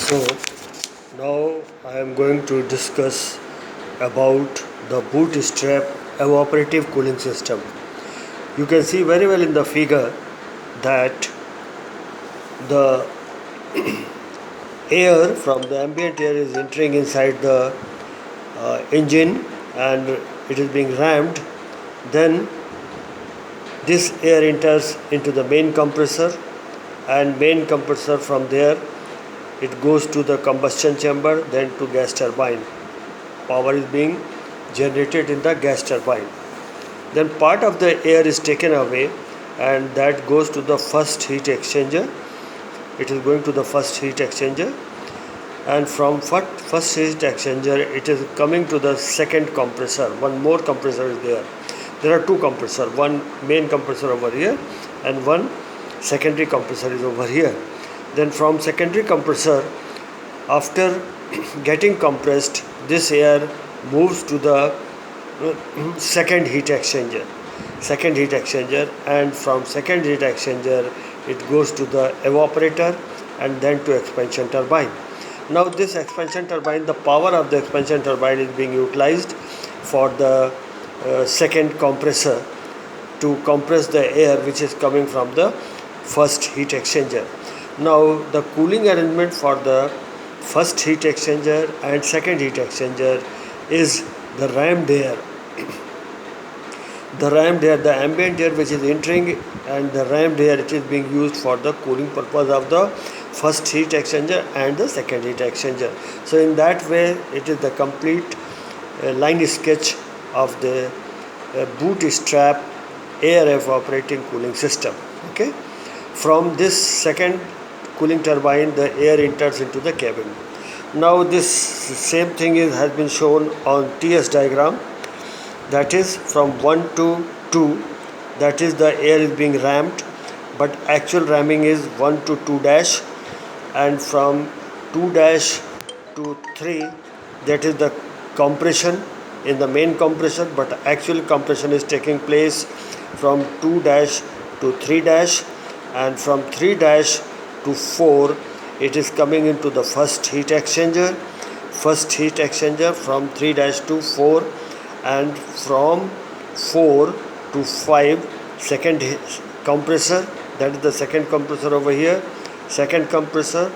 So now I am going to discuss about the bootstrap evaporative cooling system. You can see very well in the figure that the air from the ambient air is entering inside the engine and it is being rammed. Then this air enters into the main compressor, and main compressor from there it goes to the combustion chamber, then to gas turbine. Power is being generated in the gas turbine. Then part of the air is taken away and that goes to the first heat exchanger. It is going to the first heat exchanger, and from first heat exchanger it is coming to the second compressor. One more compressor is there. There are two compressors, one main compressor over here and one secondary compressor is over here. Then from secondary compressor, after getting compressed, this air moves to the second heat exchanger, and from second heat exchanger it goes to the evaporator and then to expansion turbine. Now this expansion turbine, the power of the expansion turbine is being utilized for the second compressor to compress the air which is coming from the first heat exchanger. Now the cooling arrangement for the first heat exchanger and second heat exchanger is the rammed air. The ambient air which is entering, and the rammed air, it is being used for the cooling purpose of the first heat exchanger and the second heat exchanger. So in that way it is the complete line sketch of the bootstrap air evaporating cooling system. Okay, from this second cooling turbine the air enters into the cabin. Now this same thing has been shown on TS diagram, that is from 1 to 2, that is the air is being rammed, but actual ramming is 1 to 2 dash, and from 2 dash to 3, that is the compression in the main compressor, but actual compression is taking place from 2 dash to 3 dash, and from 3 dash to 4 it is coming into the first heat exchanger from 3 dash to 4, and from 4 to 5 second compressor, that is the second compressor over here, second compressor,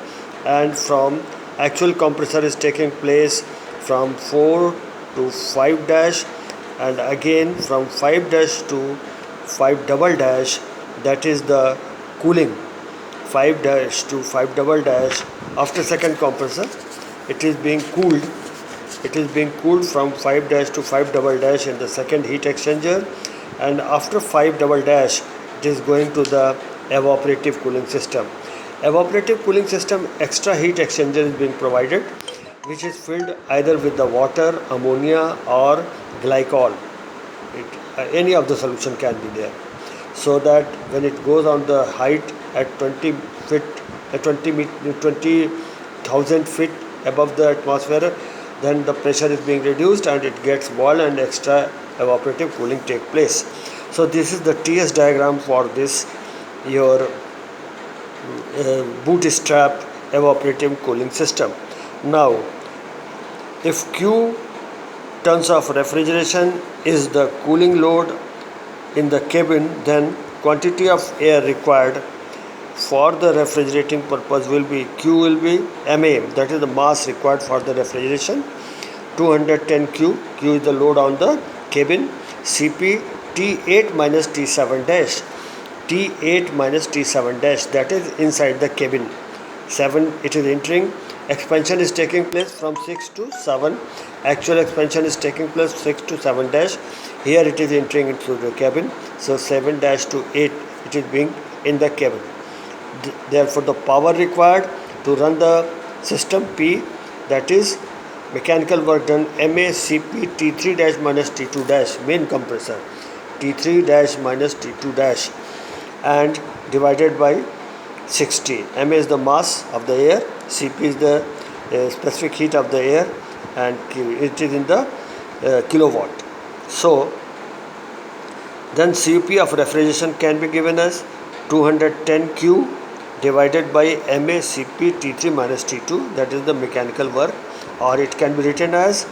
and from actual compressor is taking place from 4 to 5 dash, and again from 5 dash to 5 double dash, that is the cooling. 5 dash to 5 double dash, after second compressor it is being cooled from 5 dash to 5 double dash in the second heat exchanger, and after 5 double dash it is going to the evaporative cooling system. Evaporative cooling system, extra heat exchanger is being provided, which is filled either with the water, ammonia or glycol. Any of the solution can be there, so that when it goes on the height at 20,000 feet above the atmosphere, then the pressure is being reduced and it gets boiled and extra evaporative cooling take place. So this is the TS diagram for this your bootstrap evaporative cooling system. Now if Q tons of refrigeration is the cooling load in the cabin, then quantity of air required for the refrigerating purpose will be Q will be MA, that is the mass required for the refrigeration, 210 Q is the load on the cabin, CP T8 minus T7 dash, that is inside the cabin. 7 it is entering, expansion is taking place from 6 to 7, actual expansion is taking place 6 to 7 dash, here it is entering into the cabin, so 7 dash to 8 it is being in the cabin. Therefore the power required to run the system P, that is mechanical work done, MA CP T3 dash minus T2 dash, main compressor, T3 dash minus T2 dash, and divided by 60. MA is the mass of the air, CP is the specific heat of the air, and it is in the kilowatt. So then CP of refrigeration can be given as 210 Q divided by MACP T3 minus T2, that is the mechanical work, or it can be written as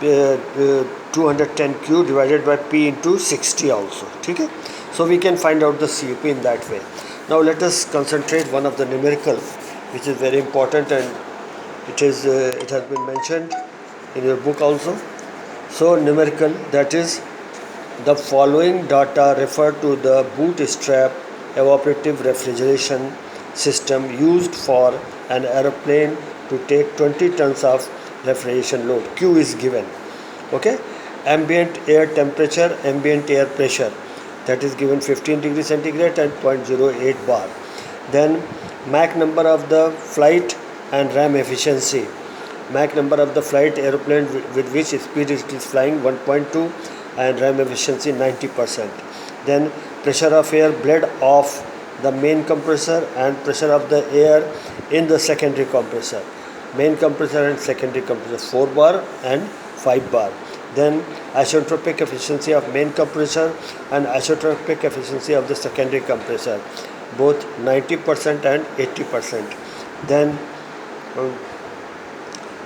210Q divided by P into 60 also. Okay? So we can find out the COP in that way. Now let us concentrate one of the numerical, which is very important, and it has been mentioned in your book also. So numerical, that is, the following data refer to the bootstrap evaporative refrigeration system used for an aeroplane to take 20 tons of refrigeration load. Q is given. Okay, ambient air temperature, ambient air pressure, that is given 15 degrees centigrade and 0.08 bar. Then Mach number of the flight and RAM efficiency. Mach number of the flight aeroplane with which speed it is flying 1.2 and RAM efficiency 90%. Then pressure of air bled off the main compressor and pressure of the air in the secondary compressor. Main compressor and secondary compressor 4 bar and 5 bar. Then isotropic efficiency of main compressor and isotropic efficiency of the secondary compressor, both 90% and 80%. Then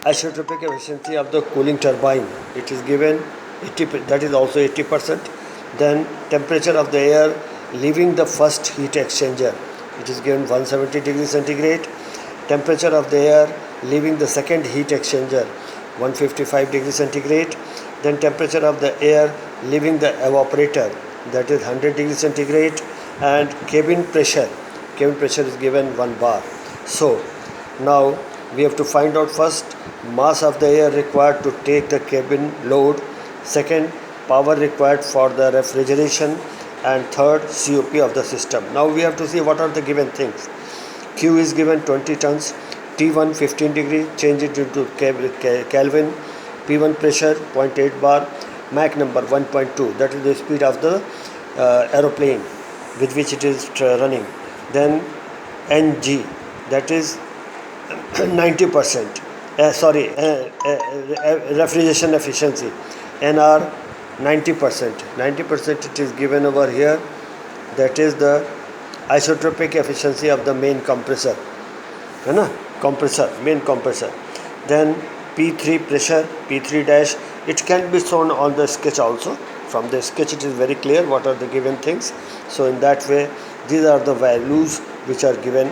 isotropic efficiency of the cooling turbine, it is given 80, that is also 80%. Then temperature of the air leaving the first heat exchanger, it is given 170 degrees centigrade. Temperature of the air leaving the second heat exchanger, 155 degrees centigrade. Then temperature of the air leaving the evaporator, that is 100 degrees centigrade. And cabin pressure is given 1 bar. So now we have to find out first mass of the air required to take the cabin load, second power required for the refrigeration, and third COP of the system. Now we have to see what are the given things. Q is given 20 tons, T1 15 degree, change it into Kelvin, P1 pressure 0.8 bar, Mach number 1.2, that is the speed of the aeroplane with which it is running. Then NG, that is 90%, refrigeration efficiency, NR 90% it is given over here, that is the isotropic efficiency of the main compressor, main compressor. Then P3 pressure, P3 dash, it can be shown on the sketch also. From the sketch it is very clear what are the given things. So in that way these are the values which are given.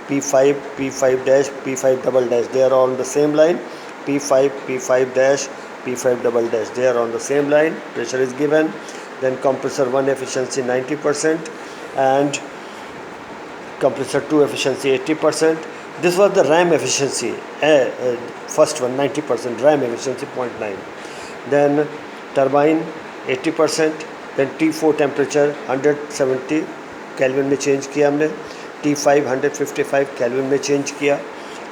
P5, P5 dash, P5 double dash, they are all on the same line. P5, P5 dash, P5 double dash, they are on the same line. Pressure is given. Then compressor 1 efficiency 90% and compressor 2 efficiency 80%. This was the RAM efficiency, first one 90%, RAM efficiency 0.9. Then turbine 80%. Then T4 temperature 170 Kelvin में change किया हमने, T5 155 Kelvin में change किया,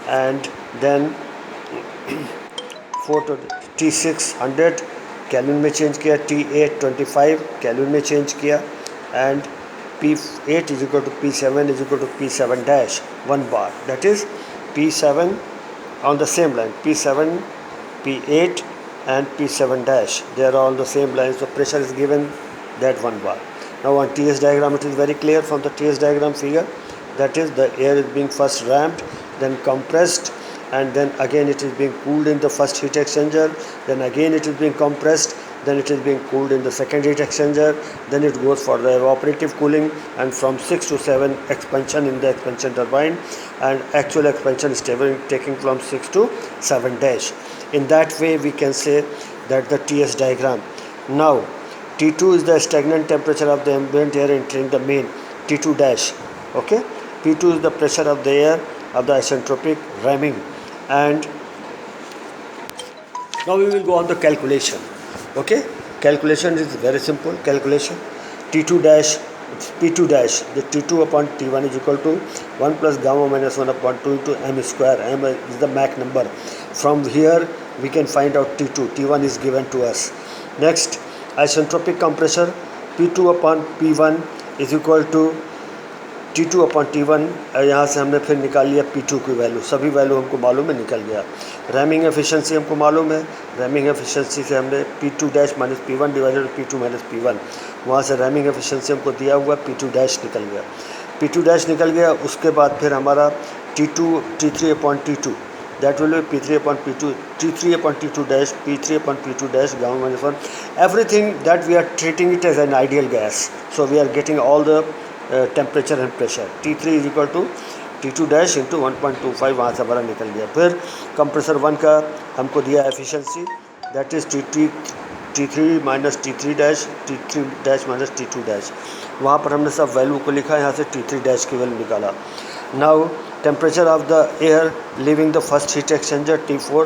and then T6 100 Kelvin में change किया, T8 25 Kelvin में change किया, and P8 is equal to P7 is equal to P7 dash 1 bar, that is P7 on the same line, P7, P8 and P7 dash, they are all on the same line. So pressure is given that 1 bar. Now on TS diagram it is very clear from the TS diagram figure, that is the air is being first ramped, then compressed, and then again it is being cooled in the first heat exchanger, then again it is being compressed, then it is being cooled in the second heat exchanger, then it goes for the evaporative cooling, and from 6 to 7 expansion in the expansion turbine, and actual expansion is taking from 6 to 7 dash. In that way we can say that the TS diagram. Now T2 is the stagnant temperature of the ambient air entering the main, T2 dash. Okay, P2 is the pressure of the air of the isentropic ramming. And now we will go on the calculation. Okay, calculation is very simple. Calculation T2 dash, P2 dash, the T2 upon T1 is equal to 1 plus gamma minus 1 upon 2 into m square. M is the Mach number. From here we can find out T2. T1 is given to us. Next, isentropic compressor, P2 upon P1 is equal to T2 upon T1. यहाँ से हमने फिर निकाल लिया P2 की value, सभी value हमको मालूम है, निकल गया. रैमिंग एफिशिएंसी हमको मालूम है, रैमिंग एफिशिएंसी से हमने P2 dash minus P1 divided P2 minus P1, वहाँ से रैमिंग एफिशिएंसी हमको दिया हुआ P2 डैश निकल गया. P2 डैश निकल गया, उसके बाद फिर हमारा T2 T3 upon T2 that will be P3 upon P2 T3 upon T2 dash P3 upon P2 dash gamma minus 1, everything that we are treating it as an ideal gas, so we are getting all the temperature and pressure. T3 is equal to T2 dash into 1.25, वहाँ से हमारा निकल गया. फिर compressor 1 का हमको दिया efficiency, that is T3 minus T3 dash minus T2 dash. वहाँ पर हमने सब वैल्यू को लिखा, यहाँ से T3 डैश की वैल्यू निकाला. Now temperature of the air leaving the first heat exchanger T4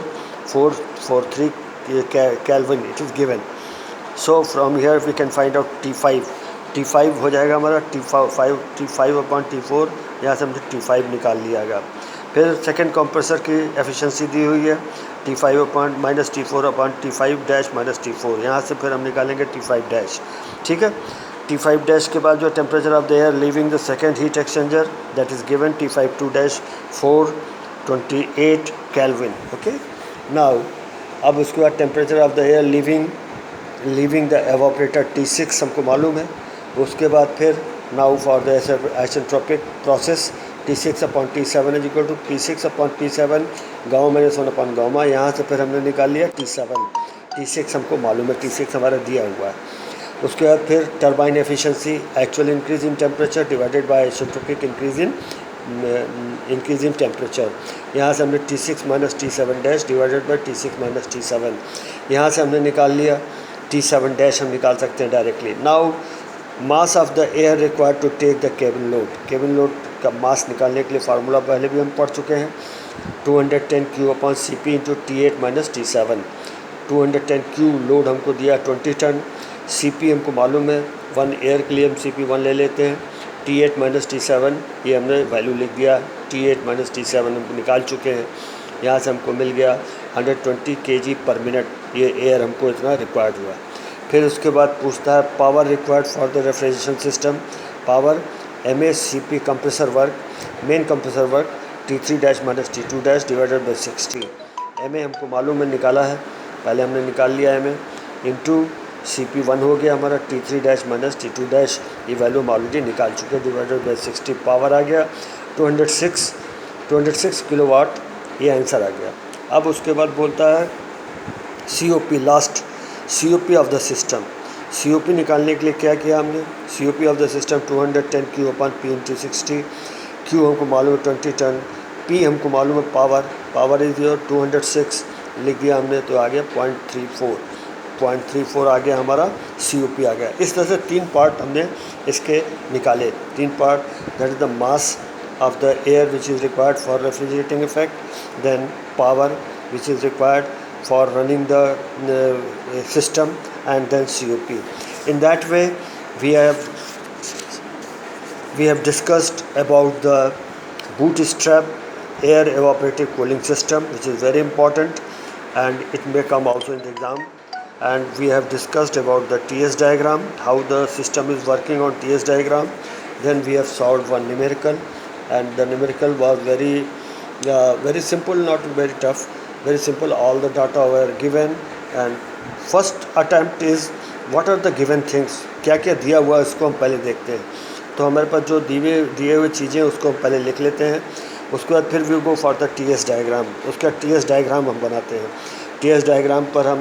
443 Kelvin, it is given. So from here we can find out T5 हो जाएगा हमारा T5 अपॉन T4, यहाँ से हमने T5 निकाल लिया गया. फिर सेकेंड कंप्रेसर की एफिशिएंसी दी हुई है T5 upon minus T4 upon T5 dash minus T4, यहाँ से फिर हम निकालेंगे T5 डैश. ठीक है. T5 डैश के बाद जो temperature of the air living the second heat exchanger that is given T52 dash 428 kelvin. Okay. Now अब उसके बाद temperature of the air living the evaporator T6 हमको मालूम है. उसके बाद फिर now for the isentropic process T6 upon T7 is equal to P6 upon P7 gamma minus 1 upon gamma. यहाँ से फिर हमने निकाल लिया T6 हमको मालूम है, T6 हमारा दिया हुआ है. उसके बाद फिर turbine efficiency actual increase in temperature divided by isentropic increase in temperature. यहाँ से हमने T6 minus T7 dash divided by T6 minus T7, यहाँ से हमने निकाल लिया T7 डैश हम निकाल सकते हैं directly. Now mass of the air required to take the cabin load का मास निकालने के लिए फार्मूला पहले भी हम पढ़ चुके हैं. 210 Q upon CP into T8 minus T7. 210 Q load हमको दिया 20 टन. CP हमको मालूम है, 1 एयर के लिए हम CP1 ले लेते हैं. T8 माइनस T7 ये हमने वैल्यू लिख दिया. T8 माइनस T7 हम निकाल चुके हैं. यहाँ से हमको मिल गया 120 kg पर मिनट, ये एयर हमको इतना रिक्वायर्ड हुआ. फिर उसके बाद पूछता है power required for the refrigeration system. Power MACP compressor work, main compressor work T3 dash minus T2 dash divided by 60. MA हमको मालूम है, निकाला है, पहले हमने निकाल लिया MA इंटू CP1 हो गया हमारा T3 dash minus T2 dash, ये वैल्यू हम ऑलरेडी निकाल चुके हैं, डिवाइडेड बाई 60. पावर आ गया 206 किलोवाट, ये आंसर आ गया. अब उसके बाद बोलता है COP last, COP of the system. COP निकालने के लिए क्या किया हमने, COP of the system 210 Q upon P into 60. Q हमको मालूम है 20 टन, P हमको मालूम है पावर इज योर 206 लिख दिया हमने, तो आ गया 0.34 आ गया हमारा COP आ गया. इस तरह से 3 पार्ट हमने इसके निकाले. 3 part, that is the mass of the air which is required for refrigerating effect, then power which is required for running the system, and then COP. In that way we have discussed about the bootstrap air evaporative cooling system, which is very important and it may come also in the exam. And we have discussed about the TS diagram, how the system is working on TS diagram. Then we have solved one numerical, and the numerical was very simple, not very tough, very simple. All the data were given, and first attempt is what are the given things, क्या क्या दिया हुआ है उसको हम पहले देखते हैं. तो हमारे पास जो दिए हुए चीज़ें उसको हम पहले लिख लेते हैं. उसके बाद फिर we go for the TS diagram. उसका TS डायग्राम हम बनाते हैं. TS डायग्राम पर हम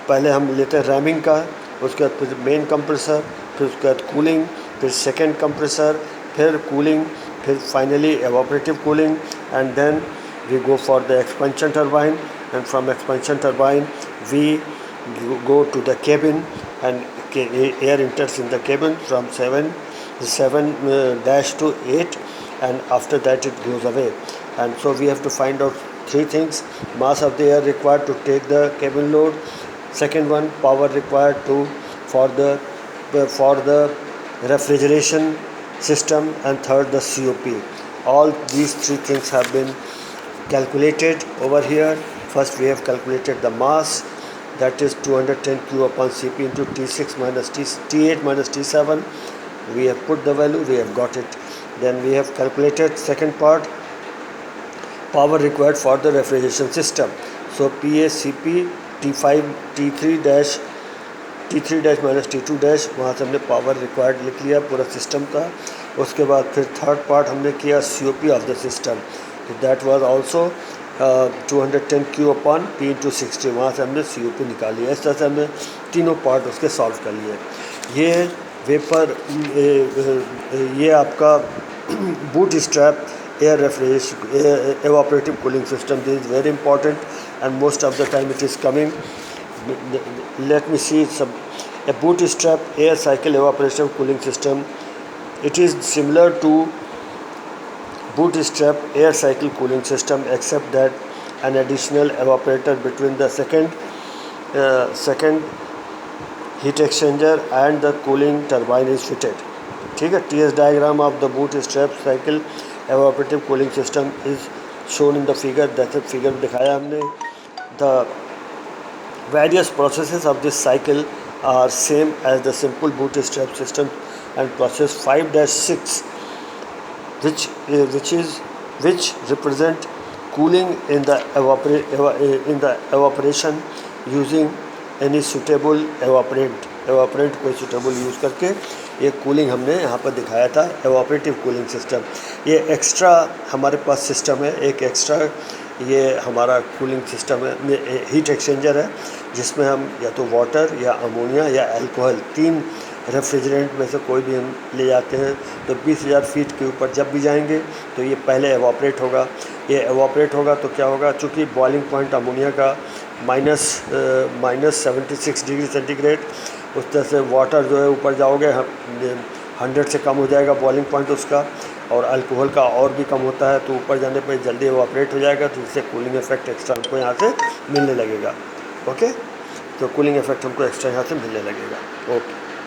पहले हम लेते हैं रैमिंग का, उसके बाद फिर मेन कंप्रेसर, फिर उसके बाद कूलिंग, फिर सेकेंड कंप्रेसर, फिर कूलिंग, फिर finally evaporative cooling, and then we go for the expansion turbine, and from expansion turbine we go to the cabin, and air enters in the cabin from 7 dash to 8, and after that it goes away. And so we have to find out 3 things: mass of the air required to take the cabin load, second one power required for the refrigeration system, and third the COP. All these 3 things have been calculated over here. First we have calculated the mass, that is 210 Q upon CP into T6 minus T8 minus T7. We have put the value, we have got it. Then we have calculated second part, power required for the refrigeration system. So PA CP T5 T3 dash T3 dash minus T2 dash, वहाँ से हमने power required लिख लिया पूरा system का। उसके बाद फिर थर्ड पार्ट हमने किया COP ऑफ द सिस्टम, तो that was also 210 Q upon P into 60, वहाँ से हमने COP निकाली है। इस तरह से हमने तीनों पार्ट उसके सॉल्व कर लिए। ये वेपर, ये आपका boot strap air refrigeration evaporative cooling system, this is very important and most of the time it is coming. Let me see some. A bootstrap air cycle evaporation cooling system, it is similar to bootstrap air cycle cooling system except that an additional evaporator between the second heat exchanger and the cooling turbine is fitted. ठीक है, TS diagram of the bootstrap cycle evaporative cooling system is shown in the figure. that's a figure दिखाया हमने. The various processes of this cycle are same as the simple bootstrap system, and process 5-6 which represent cooling in the evaporation using any suitable evaporant कोई suitable use करके ये cooling हमने यहाँ पर दिखाया था, एवापोरेटिव कूलिंग सिस्टम. ये extra हमारे पास सिस्टम है, एक एक्स्ट्रा ये हमारा कूलिंग सिस्टम है, हीट एक्सचेंजर है, जिसमें हम या तो वाटर या अमोनिया या अल्कोहल, 3 रेफ्रिजरेंट में से कोई भी हम ले जाते हैं. तो 20,000 फीट के ऊपर जब भी जाएंगे तो ये पहले एवापोरेट होगा. ये एवापोरेट होगा तो क्या होगा, चूँकि बॉइलिंग पॉइंट अमोनिया का -76 डिग्री सेंटीग्रेड, उस तरह से वाटर जो है ऊपर जाओगे 100 से कम हो जाएगा बॉइलिंग पॉइंट उसका, और अल्कोहल का और भी कम होता है, तो ऊपर जाने पर जल्दी एवापोरेट हो जाएगा, तो इससे कूलिंग इफेक्ट एक्स्ट्रा हमको यहाँ से मिलने लगेगा. ओके, तो कूलिंग इफेक्ट हमको एक्स्ट्रा यहाँ से मिलने लगेगा. ओके.